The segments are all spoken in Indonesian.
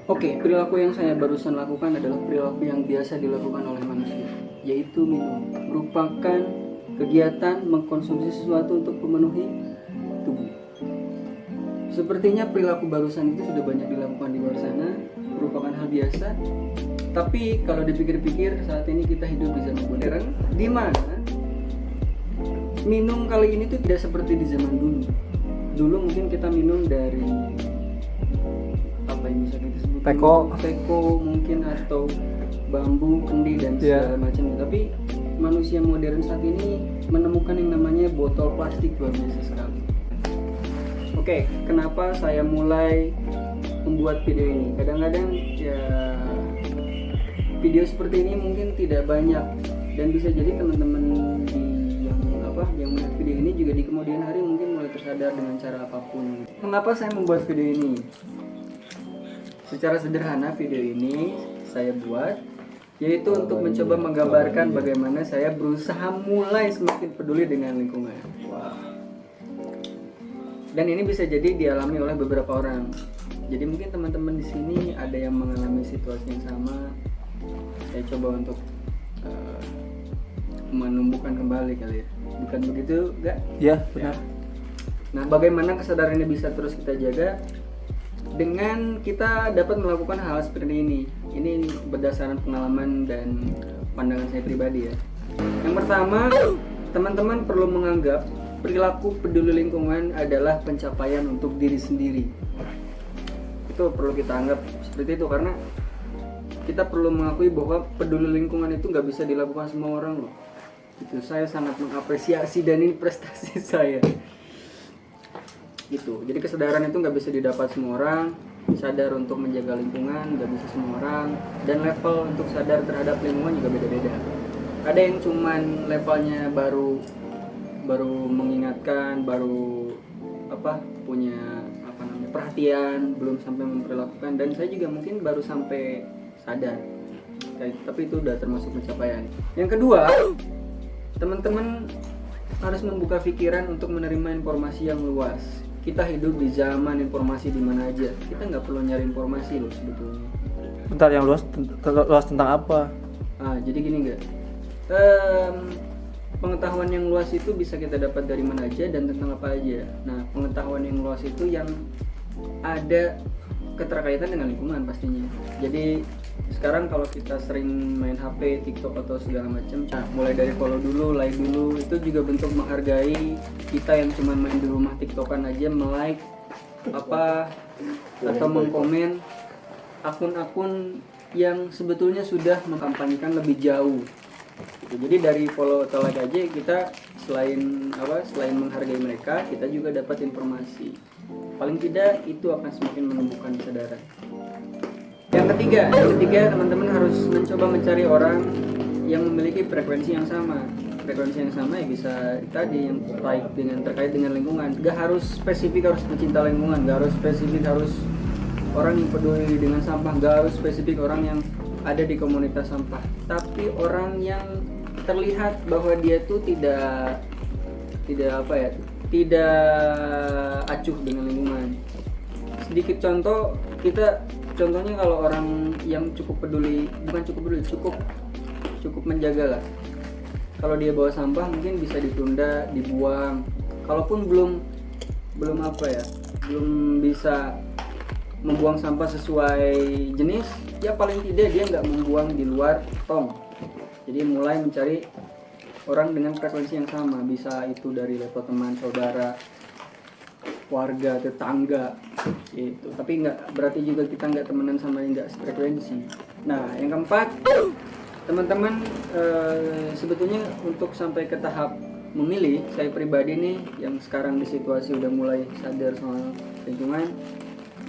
Oke, perilaku yang saya barusan lakukan adalah perilaku yang biasa dilakukan oleh manusia, yaitu minum. Merupakan kegiatan mengkonsumsi sesuatu untuk memenuhi tubuh. Sepertinya perilaku barusan itu sudah banyak dilakukan di luar sana, merupakan hal biasa. Tapi kalau dipikir-pikir, saat ini kita hidup di zaman modern, di mana minum kali ini tuh tidak seperti di zaman dulu. Dulu mungkin kita minum dari apa yang bisa kita sebut, teko mungkin, atau bambu, kendi dan segala macam. Tapi manusia modern saat ini menemukan yang namanya botol plastik, luar biasa sekali. Oke, kenapa saya mulai membuat video ini? Kadang-kadang ya video seperti ini mungkin tidak banyak, dan bisa jadi teman-teman yang melihat video ini juga di kemudian hari mungkin mulai tersadar dengan cara apapun. Kenapa saya membuat video ini? Secara sederhana, video ini saya buat yaitu untuk mencoba menggambarkan bagaimana saya berusaha mulai semakin peduli dengan lingkungan. Dan ini bisa jadi dialami oleh beberapa orang. Jadi mungkin teman-teman di sini ada yang mengalami situasi yang sama. Saya coba untuk menumbuhkan kembali kali ya. Bukan begitu, enggak? Ya, benar. Nah, bagaimana kesadaran ini bisa terus kita jaga dengan kita dapat melakukan hal seperti ini. Ini berdasarkan pengalaman dan pandangan saya pribadi ya. Yang pertama, teman-teman perlu menganggap perilaku peduli lingkungan adalah pencapaian untuk diri sendiri. Itu perlu kita anggap seperti itu, karena kita perlu mengakui bahwa peduli lingkungan itu nggak bisa dilakukan semua orang loh. Itu saya sangat mengapresiasi dan ini prestasi saya. Gitu. Jadi kesadaran itu nggak bisa didapat semua orang. Sadar untuk menjaga lingkungan nggak bisa semua orang, dan level untuk sadar terhadap lingkungan juga beda-beda. Ada yang cuman levelnya baru mengingatkan, baru punya perhatian, belum sampai memperlakukan, dan saya juga mungkin baru sampai sadar. Tapi itu udah termasuk pencapaian. Yang kedua, teman-teman harus membuka pikiran untuk menerima informasi yang luas. Kita hidup di zaman informasi di mana aja. Kita nggak perlu nyari informasi loh sebetulnya. Bentar, yang luas tentang apa? Jadi gini nggak? Pengetahuan yang luas itu bisa kita dapat dari mana aja dan tentang apa aja. Nah, pengetahuan yang luas itu yang ada keterkaitan dengan lingkungan pastinya. Jadi sekarang kalau kita sering main HP, TikTok atau segala macam, mulai dari follow dulu, like dulu, itu juga bentuk menghargai kita yang cuma main di rumah TikTokan aja, like atau mengkomen akun-akun yang sebetulnya sudah mengkampanyekan lebih jauh. Jadi dari follow atau like aja kita selain menghargai mereka, kita juga dapat informasi. Paling tidak itu akan semakin menumbuhkan kesadaran. Yang ketiga, teman-teman harus mencoba mencari orang yang memiliki frekuensi yang sama. Frekuensi yang sama ya bisa tadi yang terkait dengan lingkungan. Gak harus spesifik harus pecinta lingkungan, gak harus spesifik harus orang yang peduli dengan sampah, gak harus spesifik orang yang ada di komunitas sampah. Tapi orang yang terlihat bahwa dia tuh tidak acuh dengan lingkungan. Sedikit contoh, contohnya kalau orang yang cukup menjaga lah. Kalau dia bawa sampah mungkin bisa ditunda, dibuang. Kalaupun belum bisa membuang sampah sesuai jenis, ya paling tidak dia nggak membuang di luar tong. Jadi mulai mencari orang dengan frekuensi yang sama, bisa itu dari level teman, saudara, warga, tetangga itu. Tapi nggak berarti juga kita nggak temenan sama yang nggak frekuensi. Nah, yang keempat, teman-teman sebetulnya untuk sampai ke tahap memilih, saya pribadi nih yang sekarang di situasi udah mulai sadar soal lingkungan,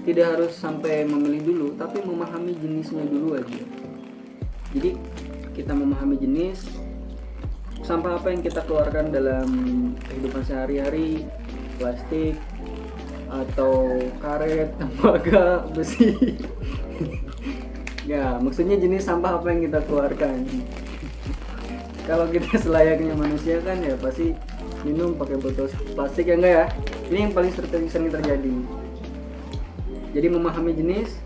tidak harus sampai memilih dulu, tapi memahami jenisnya dulu aja. Jadi kita memahami jenis sampah apa yang kita keluarkan dalam kehidupan sehari-hari, plastik atau karet, tembaga, besi. Ya, maksudnya jenis sampah apa yang kita keluarkan. Kalau kita selayaknya manusia kan ya pasti minum pakai botol plastik, ya enggak ya? Ini yang paling sering terjadi. Jadi memahami jenis,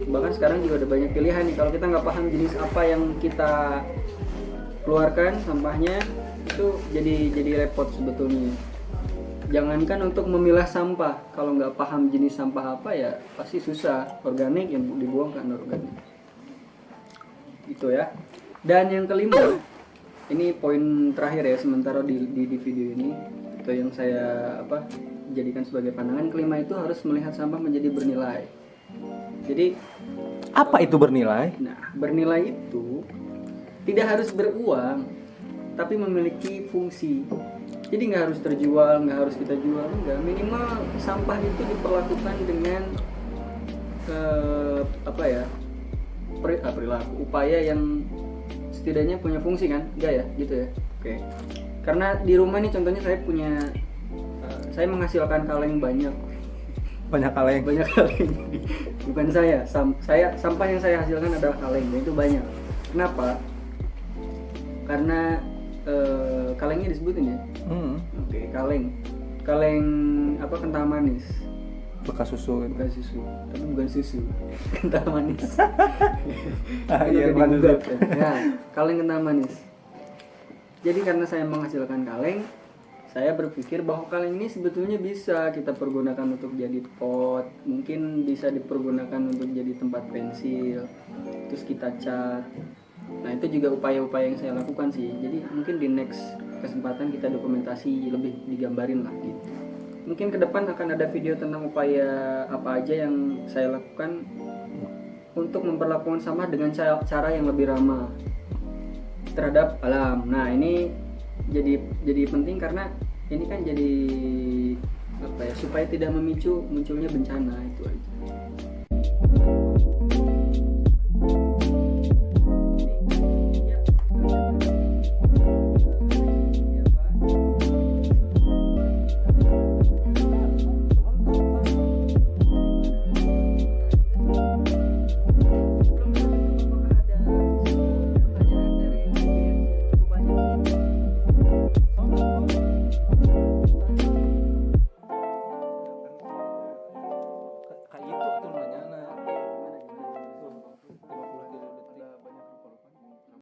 Bahkan sekarang juga ada banyak pilihan nih, kalau kita nggak paham jenis apa yang kita keluarkan sampahnya, itu jadi repot sebetulnya. Jangankan untuk memilah sampah, kalau nggak paham jenis sampah apa ya pasti susah. Organik yang dibuang kan organik. Gitu ya. Dan yang kelima, ini poin terakhir ya sementara di video ini, itu yang saya jadikan sebagai pandangan. Kelima itu harus melihat sampah menjadi bernilai. Jadi Apa itu bernilai? nah, bernilai itu tidak harus beruang, tapi memiliki fungsi. Jadi nggak harus terjual, nggak harus kita jual, enggak. Minimal sampah itu diperlakukan dengan perilaku, upaya yang setidaknya punya fungsi kan, enggak ya, gitu ya. Oke. Karena di rumah nih contohnya saya menghasilkan kaleng banyak Banyak kaleng. Bukan sampah yang saya hasilkan adalah kaleng, dan itu banyak. Kenapa? Karena kalengnya disebutin ya. Oke, kaleng kental manis. Bekas susu. Bukan susu, tapi bukan susu. Kental manis. Iya, Udah bukan digugat, susu. ya. Kaleng kental manis. Jadi karena saya menghasilkan kaleng, saya berpikir bahwa kaleng ini sebetulnya bisa kita pergunakan untuk jadi pot, mungkin bisa dipergunakan untuk jadi tempat pensil, terus kita cat. Nah, itu juga upaya-upaya yang saya lakukan sih. Jadi mungkin di next kesempatan kita dokumentasi lebih digambarin lah gitu. Mungkin ke depan akan ada video tentang upaya apa aja yang saya lakukan untuk memperlakukan sampah dengan cara yang lebih ramah terhadap alam. Nah, ini jadi penting karena ini kan jadi supaya tidak memicu munculnya bencana itu aja.